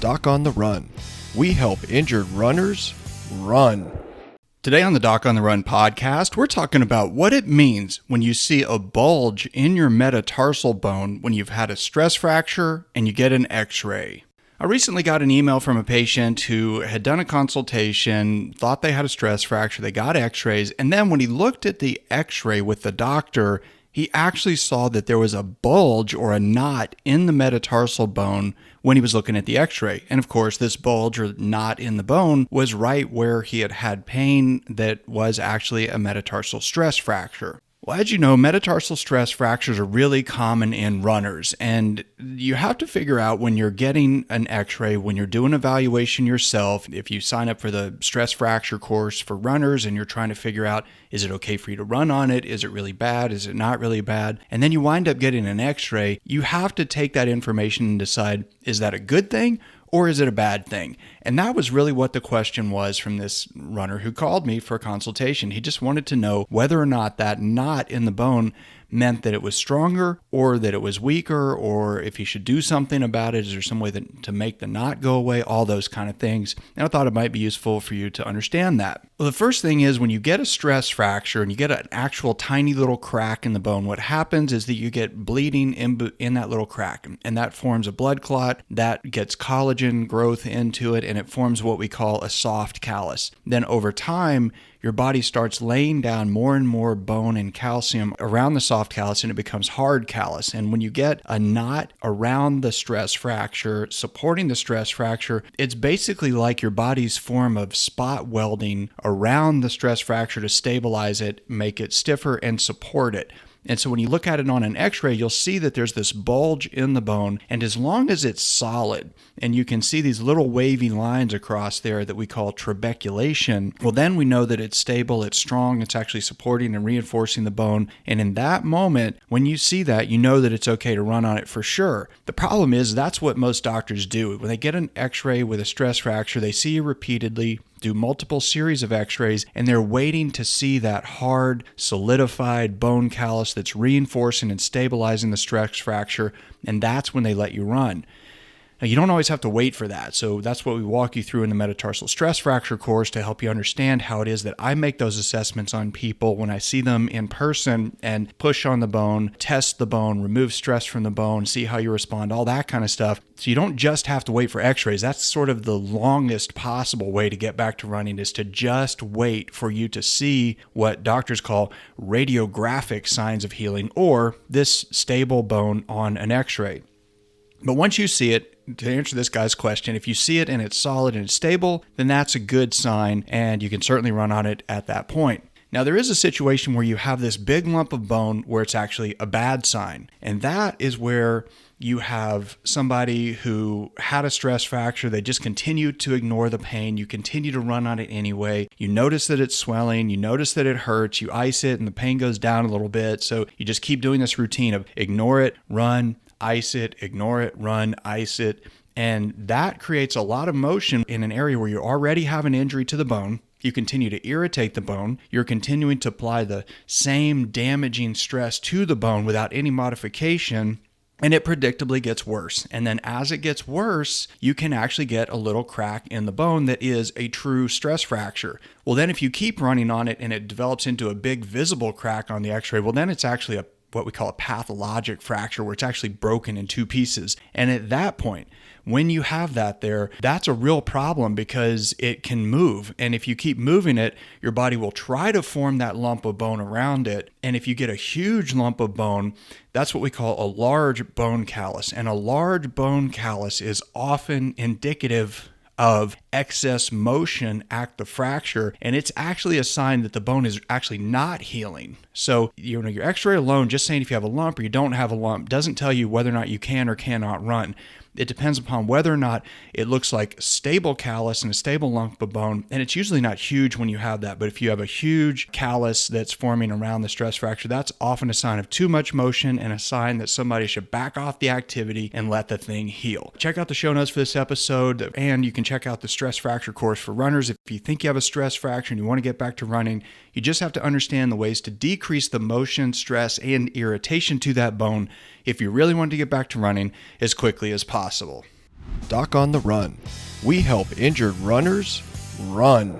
Doc on the Run. We help injured runners run. Today on the Doc on the Run podcast, we're talking about what it means when you see a bulge in your metatarsal bone when you've had a stress fracture and you get an x-ray. I recently got an email from a patient who had done a consultation, thought they had a stress fracture, they got x-rays, and then when he looked at the x-ray with the doctor, he actually saw that there was a bulge or a knot in the metatarsal bone when he was looking at the x-ray. And of course, this bulge or knot in the bone was right where he had had pain that was actually a metatarsal stress fracture. Well, as you know, metatarsal stress fractures are really common in runners, and you have to figure out when you're getting an x-ray, when you're doing evaluation yourself, if you sign up for the stress fracture course for runners and you're trying to figure out, is it okay for you to run on it? Is it really bad? Is it not really bad? And then you wind up getting an x-ray. You have to take that information and decide, is that a good thing? Or is it a bad thing? And that was really what the question was from this runner who called me for a consultation. He just wanted to know whether or not that knot in the bone meant that it was stronger or that it was weaker, or if he should do something about it. Is there some way to make the knot go away? All those kind of things. And I thought it might be useful for you to understand that. Well, the first thing is when you get a stress fracture and you get an actual tiny little crack in the bone, what happens is that you get bleeding in that little crack, and that forms a blood clot that gets collagen growth into it, and it forms what we call a soft callus. Then over time, your body starts laying down more and more bone and calcium around the soft callus, and it becomes hard callus. And when you get a knot around the stress fracture, supporting the stress fracture, it's basically like your body's form of spot welding around the stress fracture to stabilize it, make it stiffer, and support it. And so when you look at it on an x-ray, you'll see that there's this bulge in the bone, and as long as it's solid, and you can see these little wavy lines across there that we call trabeculation, well, then we know that it's stable, it's strong, it's actually supporting and reinforcing the bone. And in that moment, when you see that, you know that it's okay to run on it for sure. The problem is that's what most doctors do. When they get an x-ray with a stress fracture, they see you repeatedly, do multiple series of x-rays, and they're waiting to see that hard, solidified bone callus that's reinforcing and stabilizing the stress fracture, and that's when they let you run. Now, you don't always have to wait for that, so that's what we walk you through in the metatarsal stress fracture course to help you understand how it is that I make those assessments on people when I see them in person and push on the bone, test the bone, remove stress from the bone, see how you respond, all that kind of stuff. So you don't just have to wait for x-rays. That's sort of the longest possible way to get back to running, is to just wait for you to see what doctors call radiographic signs of healing, or this stable bone on an x-ray. But once you see it, to answer this guy's question, if you see it and it's solid and it's stable, then that's a good sign, and you can certainly run on it at that point. Now, there is a situation where you have this big lump of bone where it's actually a bad sign, and that is where you have somebody who had a stress fracture. They just continue to ignore the pain. You continue to run on it anyway. You notice that it's swelling. You notice that it hurts. You ice it and the pain goes down a little bit. So you just keep doing this routine of ignore it, run, ice it, ignore it, run, ice it. And that creates a lot of motion in an area where you already have an injury to the bone. You continue to irritate the bone. You're continuing to apply the same damaging stress to the bone without any modification, and it predictably gets worse. And then as it gets worse, you can actually get a little crack in the bone that is a true stress fracture. Well, then if you keep running on it and it develops into a big visible crack on the x-ray, well, then it's actually what we call a pathologic fracture, where it's actually broken in two pieces. And at that point, when you have that there, that's a real problem because it can move. And if you keep moving it, your body will try to form that lump of bone around it. And if you get a huge lump of bone, that's what we call a large bone callus. And a large bone callus is often indicative of excess motion at the fracture, and it's actually a sign that the bone is actually not healing. So, your x-ray alone, just saying if you have a lump or you don't have a lump, doesn't tell you whether or not you can or cannot run. It depends upon whether or not it looks like stable callus and a stable lump of bone, and it's usually not huge when you have that, but if you have a huge callus that's forming around the stress fracture, that's often a sign of too much motion and a sign that somebody should back off the activity and let the thing heal. Check out the show notes for this episode, and you can check out the stress fracture course for runners. If you think you have a stress fracture and you want to get back to running, you just have to understand the ways to decrease the motion, stress, and irritation to that bone if you really want to get back to running as quickly as possible. Doc on the Run. We help injured runners run.